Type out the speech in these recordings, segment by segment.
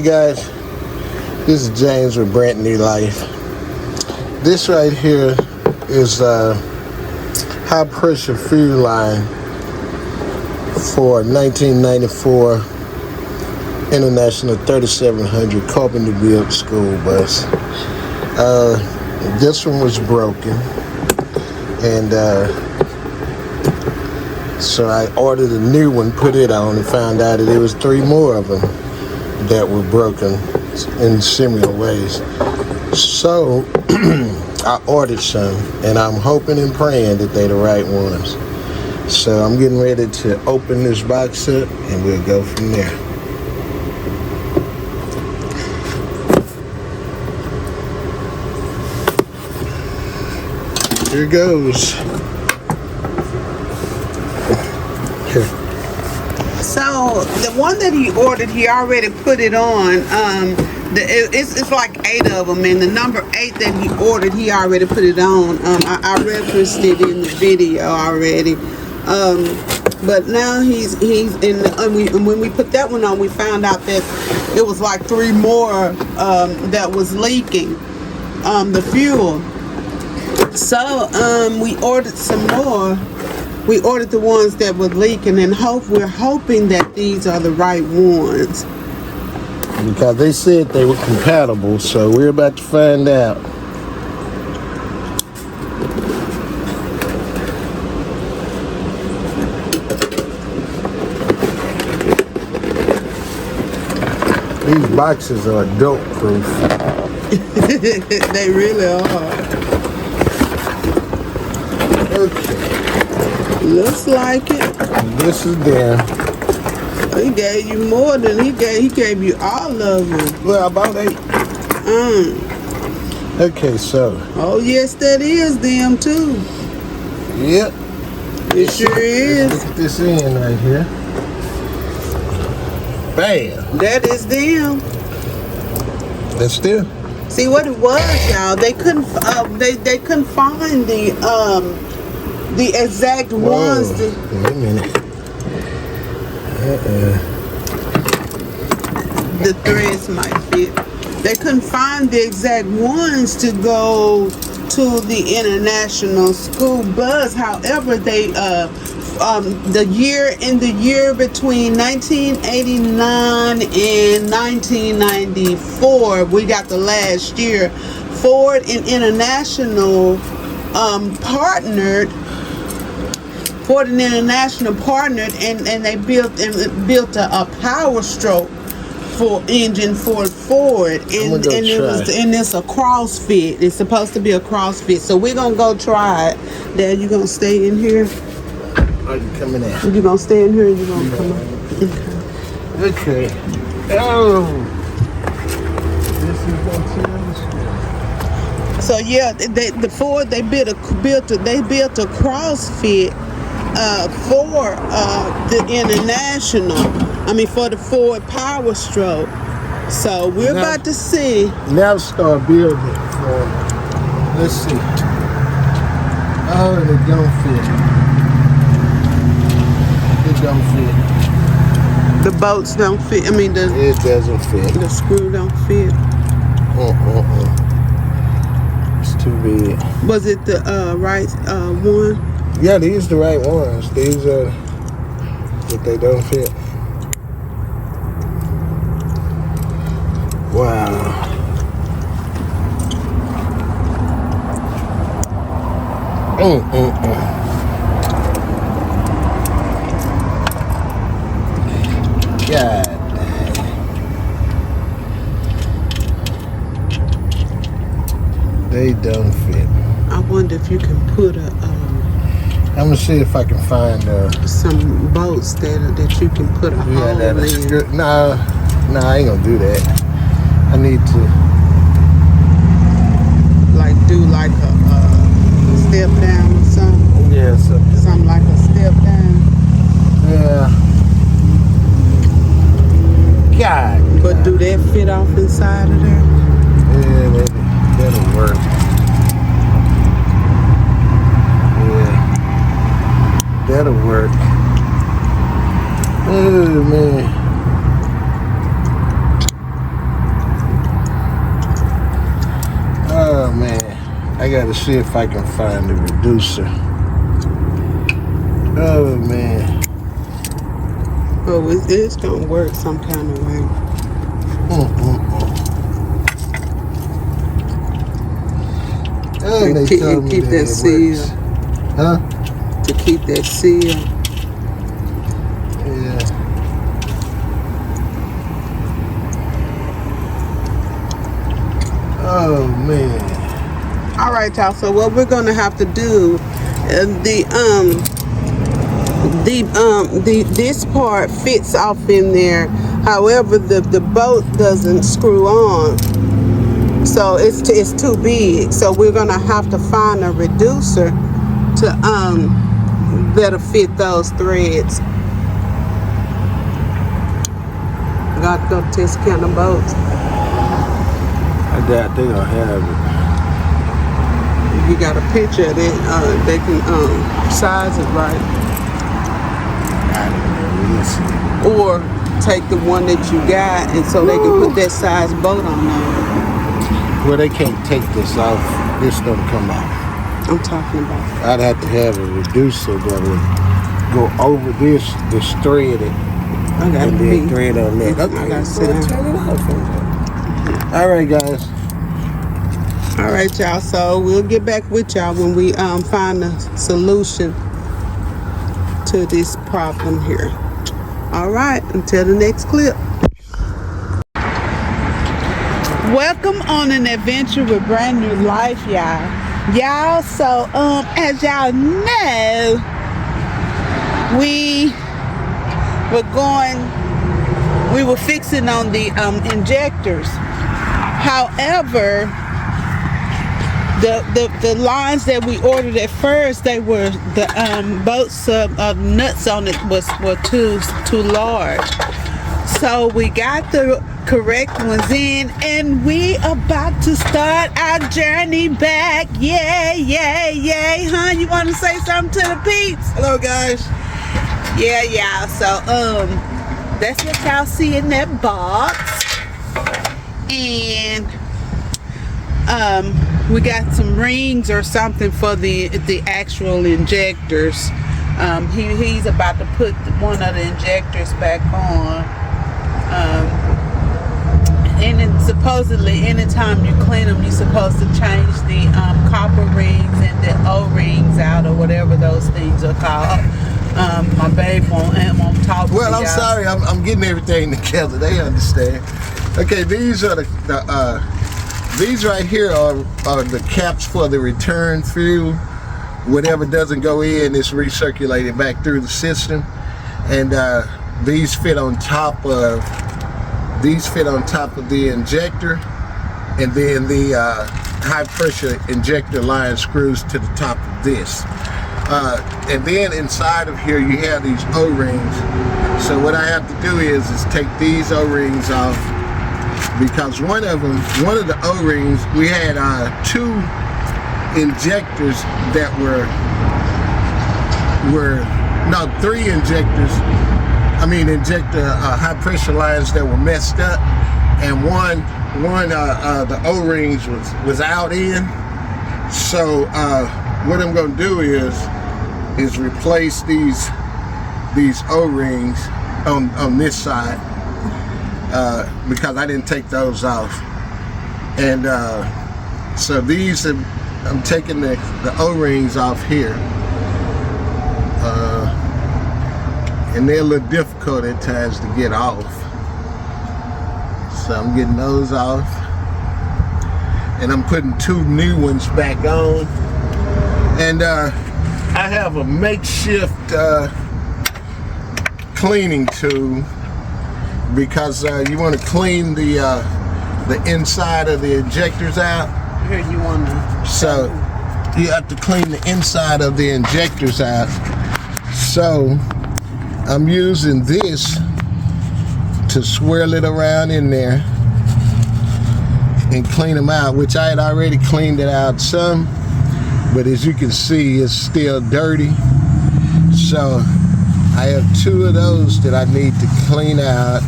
guys, this is James with Brand New Life. This right here is a high pressure fuel line for 1994 International 3700 Carpenter built school bus. This one was broken, and so I ordered a new one, put it on, and found out that there was 3 more of them that were broken in similar ways. So I ordered some, and I'm hoping and praying that they're the right ones. So I'm getting ready to open this box up, and we'll go from there. Here goes. So the one that he ordered, he already put it on. It's like 8 of them, and the number 8 that he ordered, he already put it on. I referenced it in the video already. But now he's in. When we put that one on, we found out that it was like 3 more that was leaking the fuel. So we ordered some more. We ordered the ones that were leaking, and we're hoping that these are the right ones. Because they said they were compatible, so we're about to find out. These boxes are adult proof. They really are. Okay. Looks like it. This is them. He gave you more than he gave you all of them. Well, about 8. Okay, so. Oh yes, that is them too. Yep. It sure is. Let's look at this end right here. Bam. That is them. That's still. See what it was, y'all. They couldn't. They couldn't find the exact ones. Wait a minute. The threads might fit. They couldn't find the exact ones to go to the international school bus. However, they the year between 1989 and 1994, we got the last year. Ford and International partnered. Ford and International partnered, and they built a Power Stroke for engine for Ford, and it's a CrossFit. It's supposed to be a CrossFit, so we're gonna go try it. Dad, you gonna stay in here? Are you coming in? You gonna stay in here? And you gonna come up? Okay. Oh, this is going to. So yeah, the Ford they built a CrossFit for the International. I mean, for the Ford Power Stroke. So we're about to see. Now start building it for. Let's see. Oh, and it don't fit. It don't fit. The bolts don't fit. I mean, it doesn't fit. The screw don't fit. It's too big. Was it the right one? Yeah, these are the right ones. These are, but they don't fit. Wow. God. They don't fit. I wonder if you can put I'm gonna see if I can find some bolts that you can put a hole in. Nah, I ain't gonna do that. I need to do a step down or something. Yeah, something like a step down. Yeah. God. But do that fit off inside of there? Yeah, that'll work. That'll work. Oh man. I gotta see if I can find the reducer. Oh man. Oh, it's gonna work some kind of way. And they told me keep that it seal. works. Huh? To keep that seal. Yeah. Oh man. All right, y'all. So what we're gonna have to do, this part fits off in there. However, the bolt doesn't screw on, so it's too big. So we're gonna have to find a reducer to that'll fit those threads. Got to go to test can of bolts. I doubt they gonna have it. You got a picture of it, they can size it right. Or take the one that you got and so they can put that size bolt on there. Well, they can't take this off. This don't come off. I'm talking about. I'd have to have a reducer that would go over this thread it, I got and then thread on that. I gotta sit down. Turn it off. All right, guys. All right, y'all. So we'll get back with y'all when we find a solution to this problem here. All right. Until the next clip. Welcome on an adventure with Brand New Life, y'all. Y'all, so as y'all know, we were fixing on the injectors. However, the lines that we ordered at first, they were the bolts nuts on it were too large. So we got the correct ones in, and we about to start our journey back. Yay, yay, yay, huh? You want to say something to the peeps? Hello, guys. Yeah, y'all. So that's what y'all see in that box, and we got some rings or something for the actual injectors. He's about to put one of the injectors back on. And then supposedly anytime you clean them, you're supposed to change the copper rings and the O-rings out, or whatever those things are called. My babe won't talk to Well, I'm y'all. sorry. I'm getting everything together. They understand. Okay, these are these right here are the caps for the return fuel. Whatever doesn't go in is recirculated back through the system, and these fit on top of the injector, and then the high pressure injector line screws to the top of this. And then inside of here you have these O-rings. So what I have to do is take these O-rings off, because one of the O-rings, we had two injectors that three injectors. Injector high pressure lines that were messed up, and one the O-rings was out in. So what I'm going to do is replace these O-rings on this side, because I didn't take those off. And so these I'm taking the O-rings off here. And they're a little difficult at times to get off. So I'm getting those off. And I'm putting two new ones back on. And I have a makeshift cleaning tool, because you want to clean the inside of the injectors out. Here you want to. So you have to clean the inside of the injectors out. So I'm using this to swirl it around in there and clean them out, which I had already cleaned it out some, but as you can see, it's still dirty. So I have two of those that I need to clean out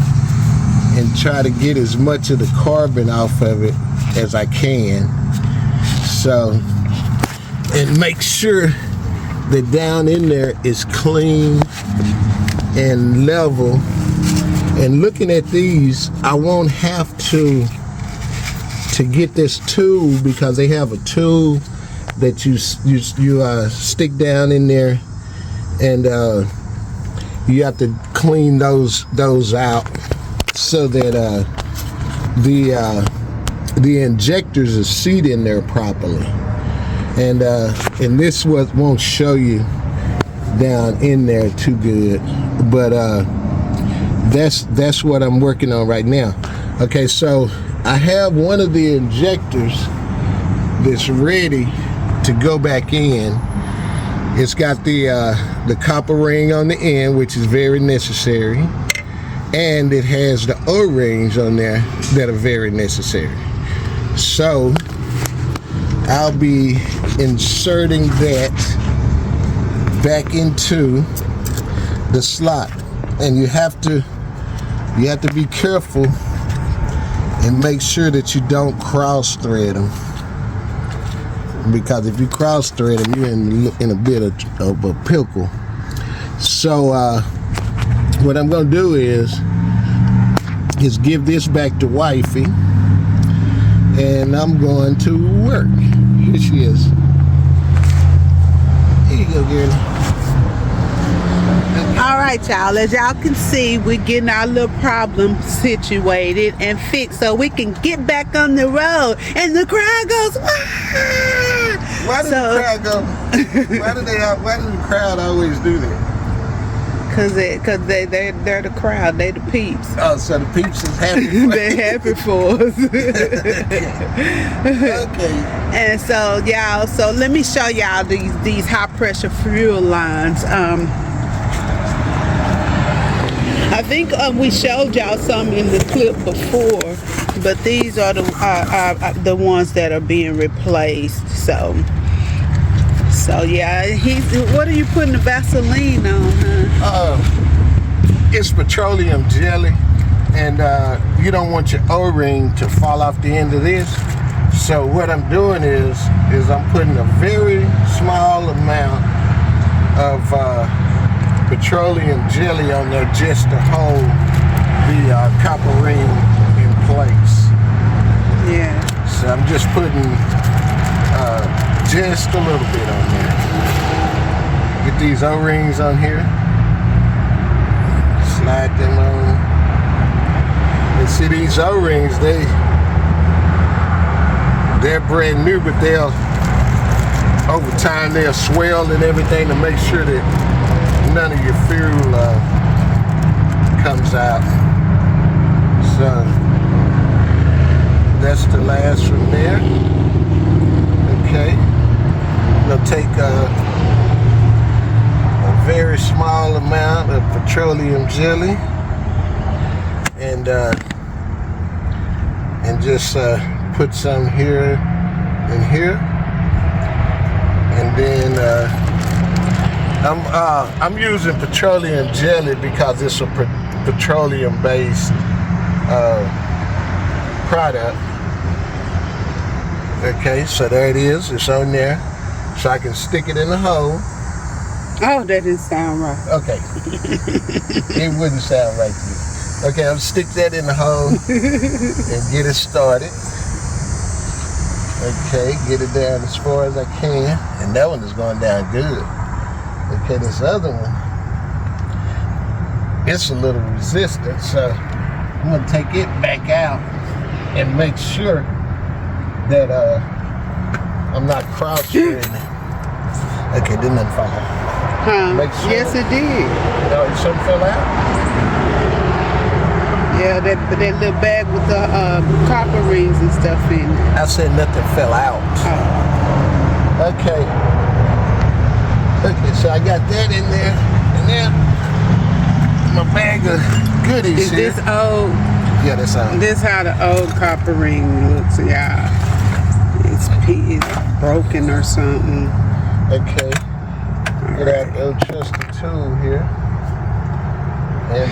and try to get as much of the carbon off of it as I can. So and make sure that down in there is clean and level. And looking at these, I won't have to get this tool, because they have a tool that you stick down in there, and you have to clean those out so that the injectors are seated in there properly. And this won't show you down in there too good, but that's what I'm working on right now. Okay, so I have one of the injectors that's ready to go back in. It's got the copper ring on the end, which is very necessary, and it has the O-rings on there that are very necessary. So I'll be inserting that back into the slot, and you have to be careful and make sure that you don't cross thread them, because if you cross thread them, you're in a bit of a pickle. So what I'm going to do is give this back to wifey, and I'm going to work. Here she is. Here you go, girl. All right, y'all. As y'all can see, we're getting our little problem situated and fixed so we can get back on the road. And the crowd goes, "Wah!" Why does the crowd go? Why do the crowd always do that? Cause they're the crowd. They the peeps. Oh, so the peeps is happy. They're happy for us. Okay. And so y'all, so let me show y'all these high pressure fuel lines. I think we showed y'all some in the clip before, but these are the ones that are being replaced. So yeah, what are you putting the Vaseline on, huh? It's petroleum jelly, and you don't want your O-ring to fall off the end of this. So what I'm doing is I'm putting a very small amount of petroleum jelly on there just to hold the copper ring in place. Yeah. So I'm just putting just a little bit on there. Get these O-rings on here. Slide them on. And see, these O-rings, they're brand new, but over time they'll swell and everything to make sure that none of your fuel comes out. So that's the last from there. Okay, we'll take a very small amount of petroleum jelly and just put some here and here, and then I'm using petroleum jelly because it's a petroleum-based product. Okay, so there it is. It's on there, so I can stick it in the hole. Oh, that didn't sound right. Okay, it wouldn't sound right to you. Okay, I'll stick that in the hole and get it started. Okay, get it down as far as I can, and that one is going down good. Okay, this other one, it's a little resistant, so I'm gonna take it back out and make sure that I'm not cross-threading it. Okay, didn't that fall out? Huh? Sure. Yes, it did. No, something fell out? Yeah, that little bag with the copper rings and stuff in it. I said nothing fell out. Oh. Okay. Okay, so I got that in there, and now my bag of goodies Is here. this old? Yeah, that's old. This how the old copper ring looks, y'all. It's broken or something. Okay. Get out the old trusty tool here, and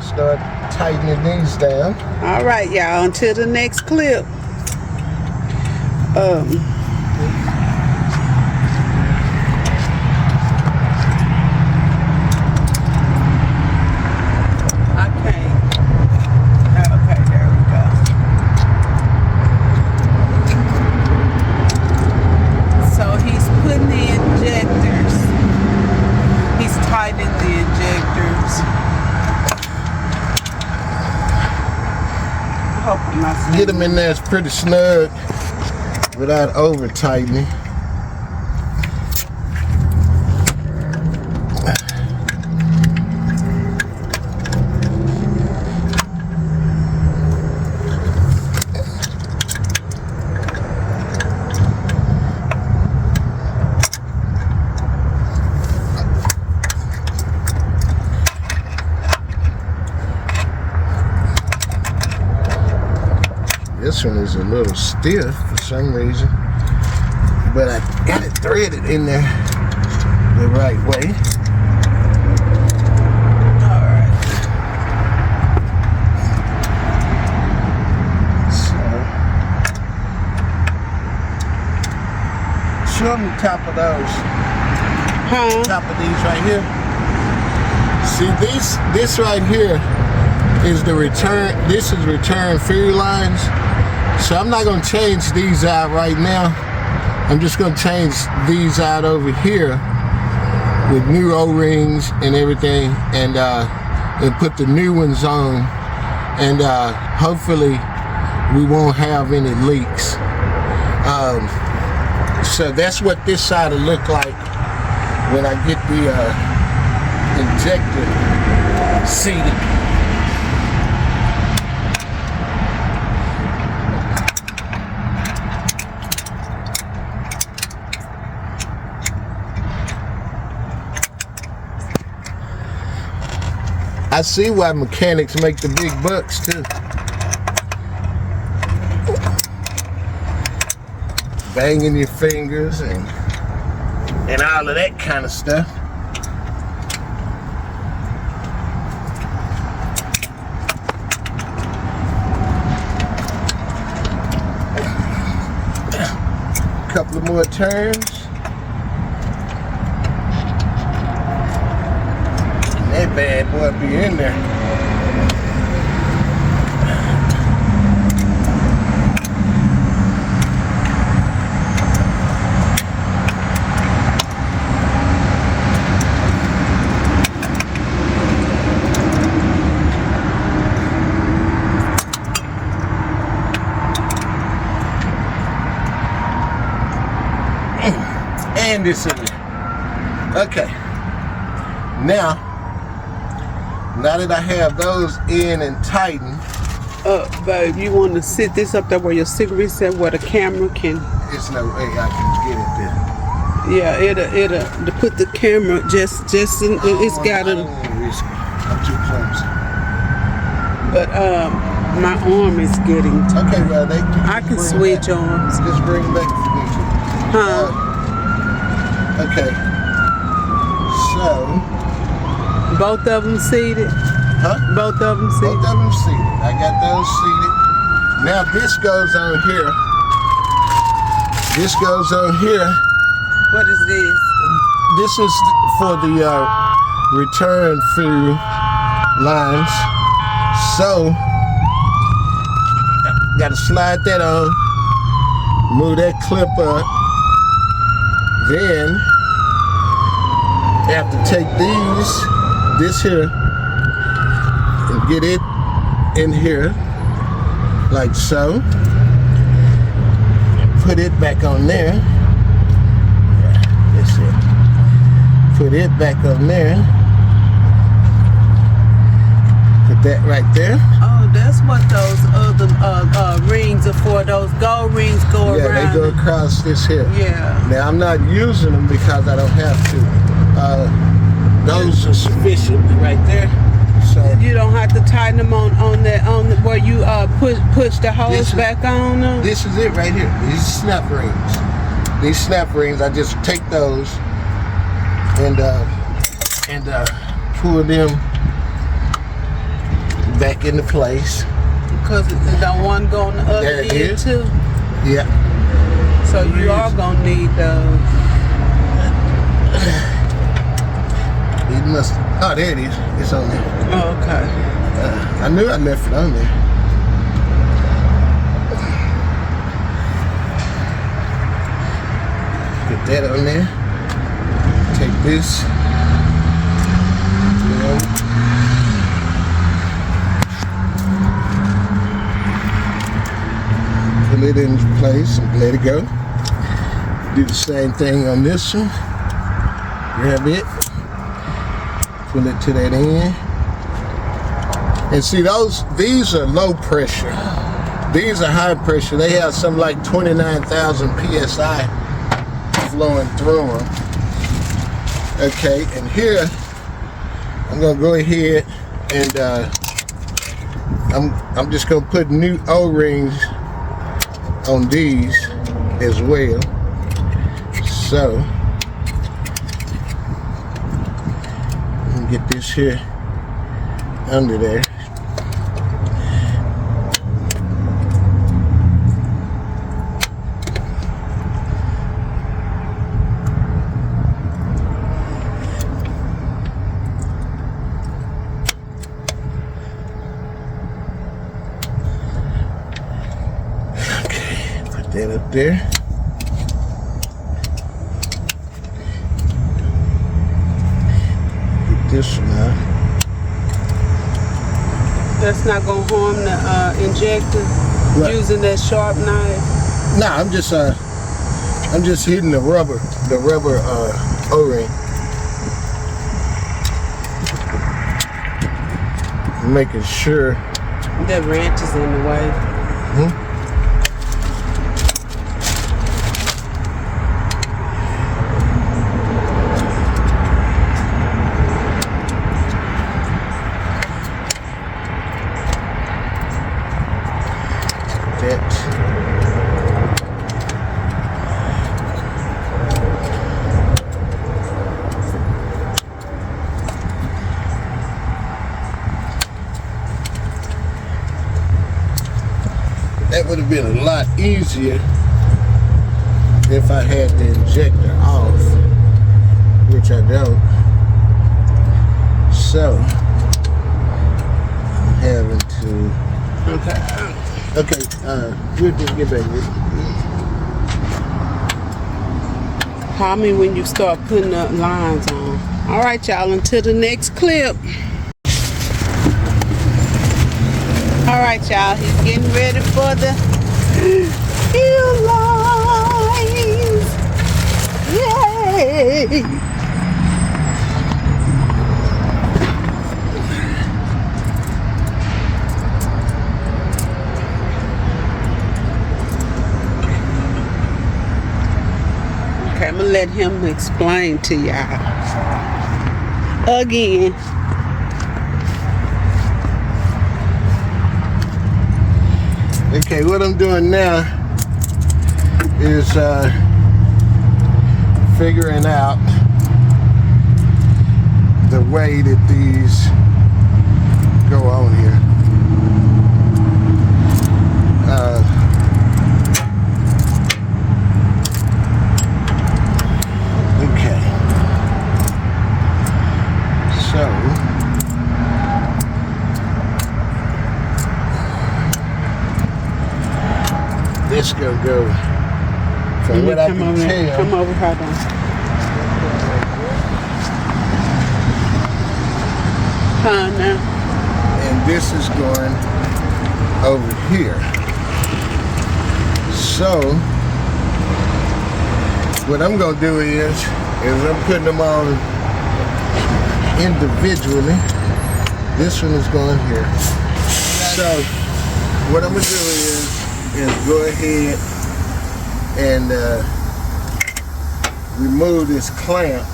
start tightening these down. All right, y'all. Until the next clip. hope I'm not saying Get them in there, it's pretty snug without over tightening. This one is a little stiff for some reason, but I got it threaded in there the right way. All right. So, show them the top of those. Huh? Top of these right here. See, this right here is the return. This is return fuel lines. So I'm not going to change these out right now. I'm just going to change these out over here with new O-rings and everything, and put the new ones on, and hopefully we won't have any leaks. So that's what this side will look like when I get the injector seated. I see why mechanics make the big bucks too. Banging your fingers and all of that kind of stuff. A couple of more turns. That bad boy be in there. And this in there. Okay. Now that I have those in and tightened. Babe, you want to sit this up there where your cigarette set, where the camera can. There's no way I can get it there. Yeah, it'll to put the camera just in, it's got I a. don't want to risk it. I'm too clumsy. But my arm is getting tired. Okay, well I can switch arms. Just bring it back if you need to. Huh? Okay. So. Both of them seated? Huh? Both of them seated? Both of them seated. I got those seated. Now this goes on here. This goes on here. What is this? This is for the return fuel lines. So, got to slide that on. Move that clip up. Then, I have to take this here, and get it in here, like so. Put it back on there. That's it. Put it back on there. Put that right there. Oh, that's what those other rings are for. Those gold rings go around. Yeah, they go across this here. Yeah. Now I'm not using them because I don't have to. Those are sufficient right there. So you don't have to tighten them on where you push the hose back on them. This is it right here. These snap rings. These snap rings, I just take those and pull them back into place. Because it don't want to go on the other There it end is. too. Yeah. So you are gonna need those. It must. Oh, there it is. It's on there. Oh, okay. I knew I left it on there. Put that on there. Take this. it in place and let it go. Do the same thing on this one. Grab it, pull it to that end. And see, these are low pressure. These are high pressure. They have something like 29,000 PSI flowing through them. Okay, and here, I'm gonna go ahead and I'm just gonna put new O-rings on these as well. So, let me get this here under there. That up there. Get this one out. That's not gonna harm the injector Right. using that sharp knife. Nah, I'm just hitting the rubber O-ring. Making sure That wrench is in the way. that would have been a lot easier if I had the injector off, which I don't. So I'm having to. Okay. We'll just get back with it. Call me when you start putting up lines on. All right, y'all, until the next clip. All right, y'all, he's getting ready for the heel lines. Yay! Okay, I'm gonna let him explain to y'all again. Okay, what I'm doing now is figuring out the way that these go on here. Okay. So this gonna go from what I can tell. Come over, hold on. Now. And this is going over here. So what I'm gonna do is I'm putting them on individually. This one is going here. So what I'm gonna do is go ahead and remove this clamp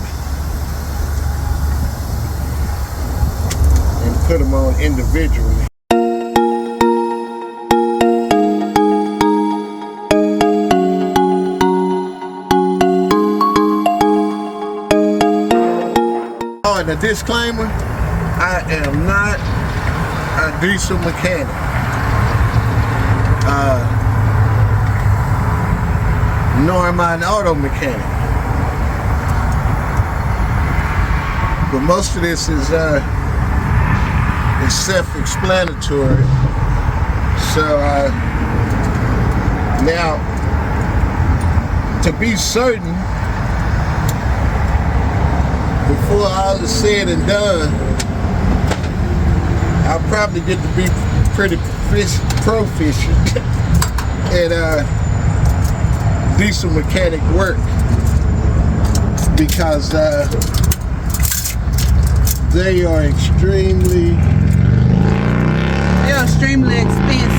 and put them on individually. Oh, and a disclaimer, I am not a diesel mechanic. Nor am I an auto mechanic. But most of this is self-explanatory. So now, to be certain, before all is said and done, I'll probably get to be pretty proficient and do some mechanic work because they are extremely They're extremely expensive.